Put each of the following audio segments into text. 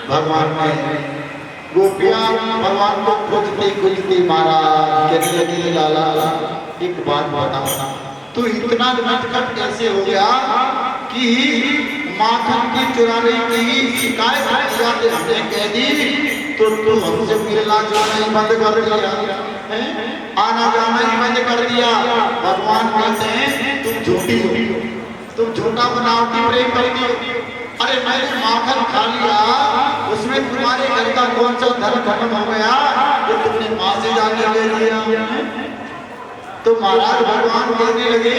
भगवान ने गोपियां भगवान को खोजती खोजती महाराज कहने लगी लाला एक बात बता, तू इतना नटखट कैसे हो गया कि माखन की चुराने की शिकायत हमने कह दी तो तू हमसे मिलना जुलना ही बंद कर दिया, आना जाना ही बंद कर दिया। भगवान कहते हैं तुम झूठा बनावटी प्रेम करती हो। अरे मैंने माखन खा लिया, उसमें तुम्हारे घर का कौन सा धर्म खत्म हो गया जो तुमने माँ से जाके ले लिया। तो महाराज भगवान कहने लगे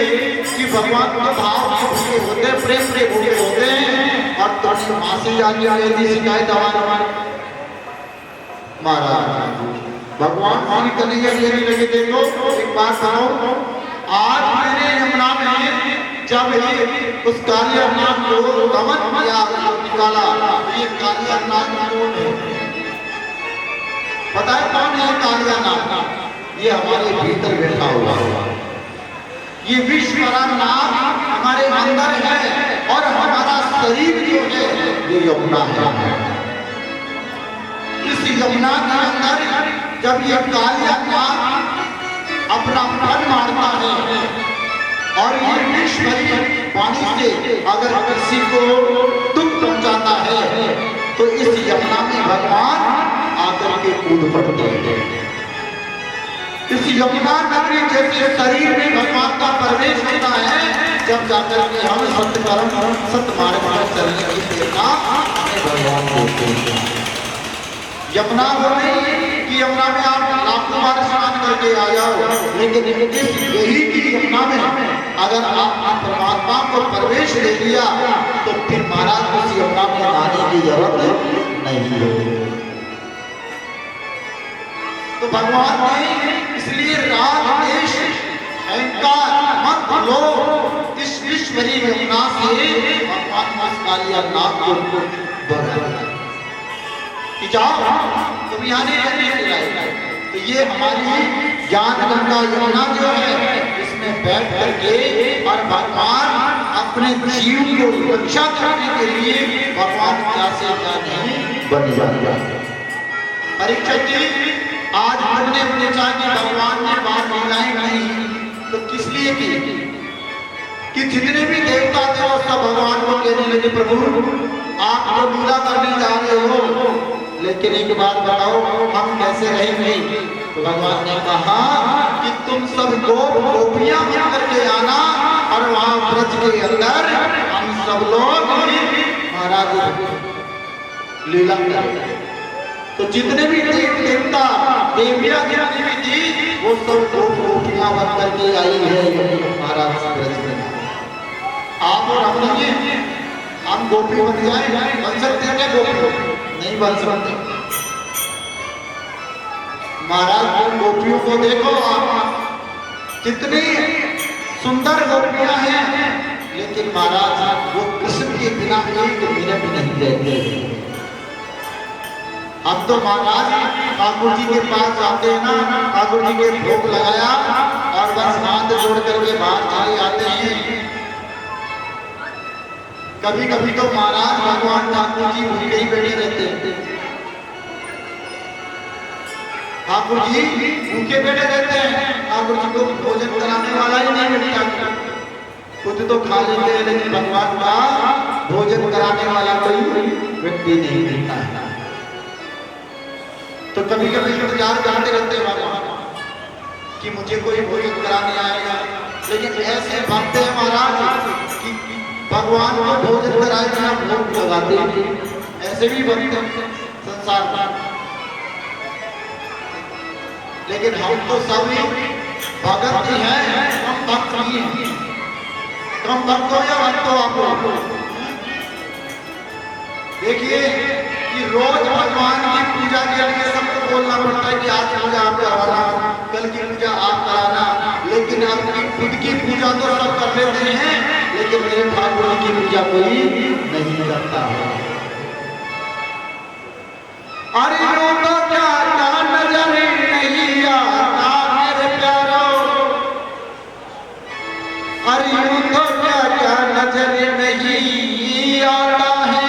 कि भगवान तो भाव के भूखे होते, प्रेम के भूखे होते हैं और तुमने माँ से जाके ले ली शिकायत हमारे। महाराज भगवान श्री कन्हैया कहने लगे देखो एक बात सुनो, आज मैंने यमुना में जब उस कालियानाग को दमन किया निकाला, ये कालियानाग कौन है पता है? कौन है कालियानाग? ये हमारे भीतर बैठा हुआ ये विश्वनाग हमारे अंदर है और हमारा शरीर जो है ये यमुना है। इस यमुना के अंदर जब ये कालियानाग अपना फन मारता है और ये विश्व पानी से अगर किसी को दुख पहुंचाता है तो इस यमुना में भगवान आकर के कूद पड़ते हैं। इस यमुना नगरी जैसे शरीर में भगवान का प्रवेश होता है जब जाकर के हम सत्य कर्म सत्य मार्ग पर चलने की प्रेरणा भगवान देते हैं। यमुना हो नहीं कि यमुना में आप लाखों बार स्नान करके आ जाओ, लेकिन यही की यमुना में अगर आप परमात्मा को प्रवेश ले लिया तो फिर महाराज उस यमुना में नहाने की जरूरत नहीं है। तो भगवान ने इसलिए राग देश अहंकार मत लो, इस ईश्वरी यमुना से भगवान कालियानाग को बढ़ाया कि जाओ तुम यहाँ नहीं रहने। तो ये हमारी ज्ञान गंगा यमुना जो है इसमें बैठ करके और भगवान अपने जीव को रक्षा करने के लिए भगवान क्या से क्या नहीं बन जाएगा। परीक्षित जी आज हमने पूछा कि भगवान ने बात लीलाएं नहीं तो किस लिए की कि जितने भी देवता थे वो सब भगवान को कहने लगे प्रभु आप तो लीला करने जा रहे हो, लेकिन एक बात बताओ हम कैसे रहेंगे? तो भगवान ने कहा कि तुम सब गोपियां मिल करके आना और वहां ब्रज के अंदर हम सब लोग महाराज लीला करेंगे। तो जितने भी देवता देवियां जितनी भी थी वो सब गोपियां बन करके आई है महाराज ब्रज में। आप और हम गोपी बन जाए, बन सकते हैं क्या गोपी? नहीं बन सकते। महाराज गोपियों को देखो आप कितनी सुंदर गोपियां हैं, लेकिन महाराज वो कृष्ण के बिना एक मिनट नहीं रहते। अब तो महाराज ठाकुर जी के पास जाते हैं ना, ठाकुर जी के भोग लगाया और बस हाथ जोड़ करके बाहर चले आते हैं। कभी कभी तो महाराज भगवान ठाकुर जी भूखे ही बैठे रहते हैं। ठाकुर जी भूखे बैठे रहते हैं, ठाकुर जी को भोजन कराने वाला ही नहीं मिलता। खुद तो खा लेते हैं लेकिन भगवान का भोजन कराने वाला कोई व्यक्ति नहीं मिलता है। तो कभी कभी इंतजार करते रहते हैं भगवान कि मुझे कोई भोजन कराने आएगा, लेकिन ऐसे भागते हैं महाराज कि भगवान को भोजन कराए बिना भोग लगाते हैं। ऐसे भी बनते संसार में, लेकिन हम तो सभी भगत ही हैं, हम भक्त नहीं हैं। कम भक्त हो या भक्त हो आप देखिए कि रोज भगवान की पूजा के लिए सबको बोलना पड़ता है कि आज पूजा आप करवाना, कल की पूजा आप कराना, लेकिन अपनी खुद की पूजा तो सब कर लेते हैं, लेकिन मेरे ठाकुर की पूजा कोई नहीं करता है। अरे तो क्या नजर नहीं आता मेरे प्यारो, अरे तो क्या नजर नहीं आता है।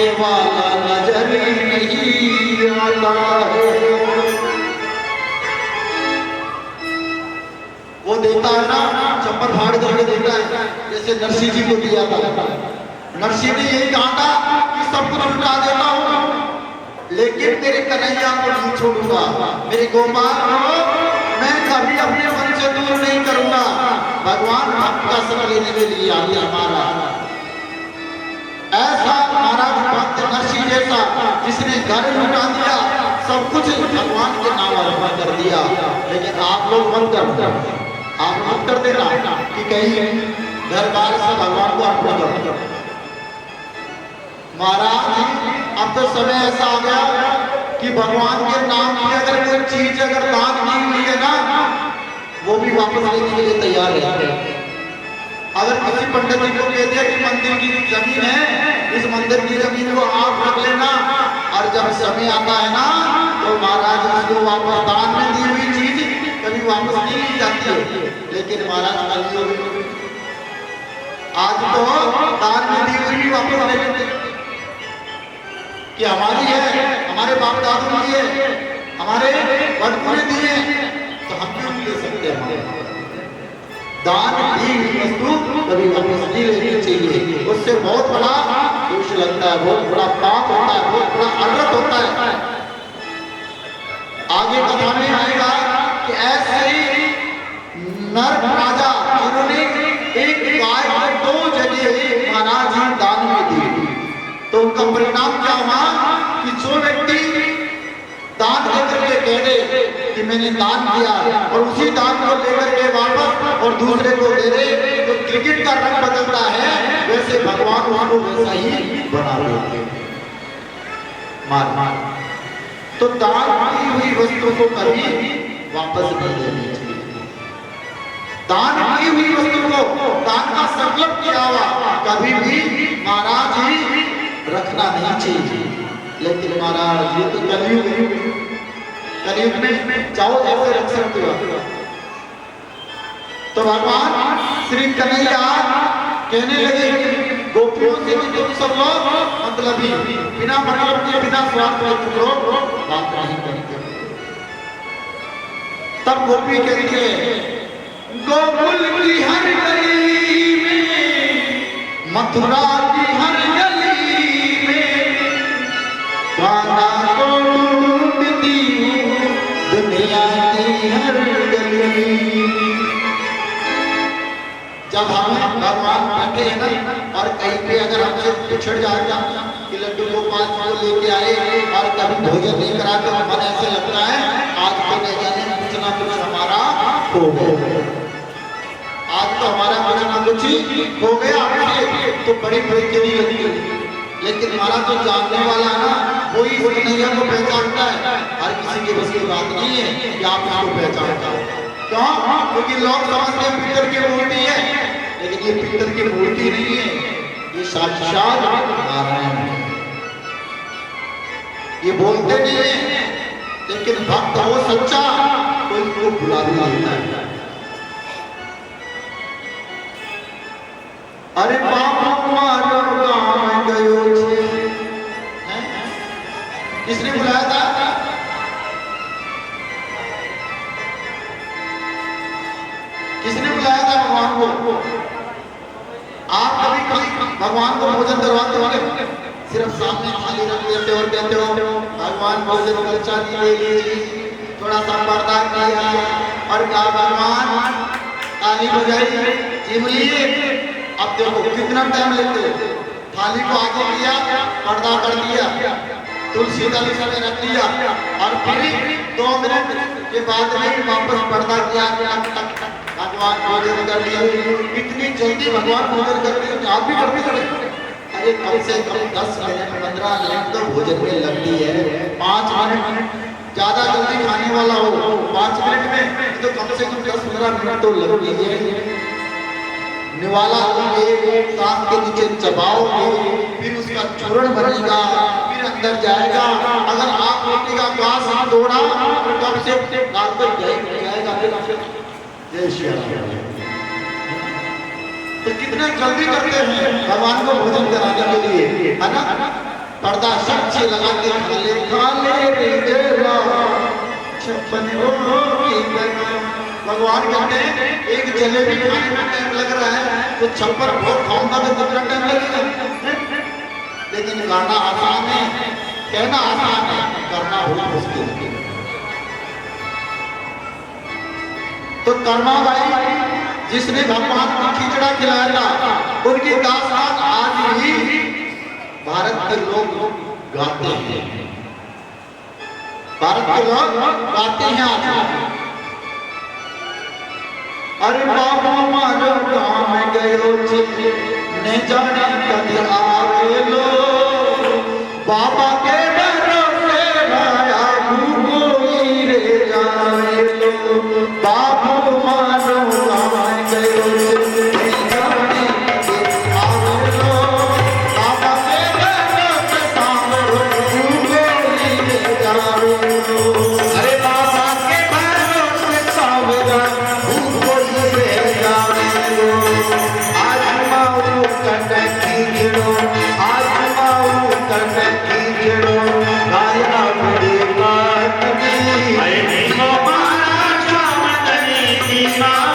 ये वाला नजर नहीं आता है। वो देता है ना, चप्पल फाड़ करके देता है, जैसे नरसिंह जी को दिया था। नरसिंह ने यही कहा था कि सब कुछ लुटा देता हूँ, लेकिन तेरे कन्हैया को नहीं छोड़ूंगा, मेरे गोपाल को मैं कभी अपने मन से दूर नहीं करूंगा। भगवान आपका संग लेने के लिए आगे हमारा ऐसा महाराज भक्त नरसिंह जैसा, जिसने घर लुटा दिया, सब कुछ भगवान के नाम अर्पण कर दिया। लेकिन आप लोग मत कर देना कि कहीं घर बार से भगवान को अर्पण कर। महाराज अब तो समय ऐसा आ गया कि भगवान के नाम की अगर कोई चीज अगर दान नहीं हुई है ना, वो भी वापस लेने के लिए तैयार है। अगर किसी पंडित जी को कह दिया कि मंदिर की जमीन है, इस मंदिर की जमीन को आप रख लेना, और जब समय आता है ना तो महाराज उसको वापस दान में दी हुई चीज कभी वापस नहीं ली जाती है। लेकिन महाराज आज तो दान में दी हुई भी वापस ले लेते कि हमारी है, हमारे बाप दादू की है, हमारे बड़पुरे दिए, तो हम क्यों ले सकते हैं। दान दी हुई वस्तु कभी वापस नहीं लेनी चाहिए, उससे बहुत बड़ा दोष लगता है, बहुत बड़ा पाप होता है, बहुत बड़ा अनर्थ होता है। आगे कथा में आएगा कि ऐसे ही नर राजा जिन्होंने एक गाय को 2 जगह महाराज जी दान में दी, तो उनका परिणाम क्या हुआ कि जो व्यक्ति दान देकर के कह दे कि मैंने दान किया और उसी दान को लेकर के वापस और दूसरे को दे दे, तो क्रिकेट का रंग बदलता है, वैसे भगवान उसको वैसा ही बना देते मार। तो दान की हुई वस्तु को कभी वापस नहीं देनी चाहिए। दान की हुई वस्तु को, दान का संकल्प किया हुआ कभी भी महाराज ही रखना नहीं चाहिए। लेकिन महाराज ये तो कलयुग में चाहो ऐसे रख सकते हो। तो भगवान श्री कन्हैया कहने लगे गोपियों से कि तुम सब लोग मतलब ही बिना मतलब के, बिना स्वार्थ के तुम लोग बात नहीं करते। तब गोपी कहती है गोकुल की हर गली में, मथुरा की हर गली में, गाना को ढूंढती हूँ दुनिया की हर गली। जब हम भगवान बैठे हैं ना, और कहीं पे अगर हमसे पिछड़ जाता कि लड्डू गोपाल को लेके आए और कभी भोजन नहीं करा, तो मन ऐसे लगता है आज तो नहीं जाने कुछ ना कुछ हमारा हो गया, आज तो हमारा कुछ ना कुछ हो गया, तो बड़ी बेचैनी लगी। लेकिन हमारा तो जानने वाला है ना, कोई इस कन्हैया को पहचानता है। हर किसी के बस की बात नहीं है कि आप इसको पहचानता है। क्यों? क्योंकि लोग समझते हैं पीतल की मूर्ति है, लेकिन ये पीतल की मूर्ति नहीं है, ये साक्षात नारायण है। ये बोलते नहीं है, लेकिन भक्त वो सच्चा तो इसको बुला भी लेता है। अरे बाप मारो गाँव गयो छे, किसने बुलाया था? किसने बुलाया था भगवान को? आप कभी कभी भगवान को भोजन करवाते होंगे, सिर्फ सामने थाली रख देते और कहते हो भगवान भोजन खर्चा नहीं ले लीजिए, थोड़ा सा पर्दा किया और कहा भगवान थाली बजाई जीव लिए। अब देखो कितना टाइम लेते हो, थाली को आगे किया, पर्दा कर दिया, तुलसी दल में रख दिया, और फिर 2 मिनट के बाद में वापस पर्दा किया, भगवान भोजन कर लिया। इतनी जल्दी भगवान भोजन कर दिया, आप भी करते खड़े? अरे कम से कम 10 मिनट 15 मिनट तो भोजन में लगती है। 5 मिनट ज्यादा जल्दी खाने वाला हो 5 मिनट में, तो कम से कम 10-15 मिनट तो लगती है। निवाला लोगे, सांस के नीचे चबाओगे, फिर उसका चूर्ण बनेगा, फिर अंदर जाएगा। अगर आप रोटी का ग्लास तोड़ा तो कब से रात तक जाएगा। जय श्री राम। तो कितना जल्दी करते हैं भगवान को भोजन कराने के लिए, है ना? पर्दा सच्ची लगा के खाले खाले रे देवा छप्पन की बना। भगवान कहते हैं एक जलेबी खाने में टाइम लग रहा है तो 56 भोग खाऊंगा तो कितना टाइम लगेगा। लेकिन गाना आसान है, कहना आसान है, करना बहुत मुश्किल है। तो कर्मा भाई जिसने भगवान को खिचड़ा खिलाया था उनकी दास्तान आज भी भारत के लोग गाते हैं। भारत के लोग गाते हैं आज। अरे बाबा मारो काम गयो छे ने जाने कभी आवे लो बाबा के भरोसे भाया कोई रे जाए लो बाबू मारो काम गयो छे ने जाने कभी आवे लो बाबा के भरोसे सामरो कोई रे जाए लो। अरे बाबा के भरोसे सामरो I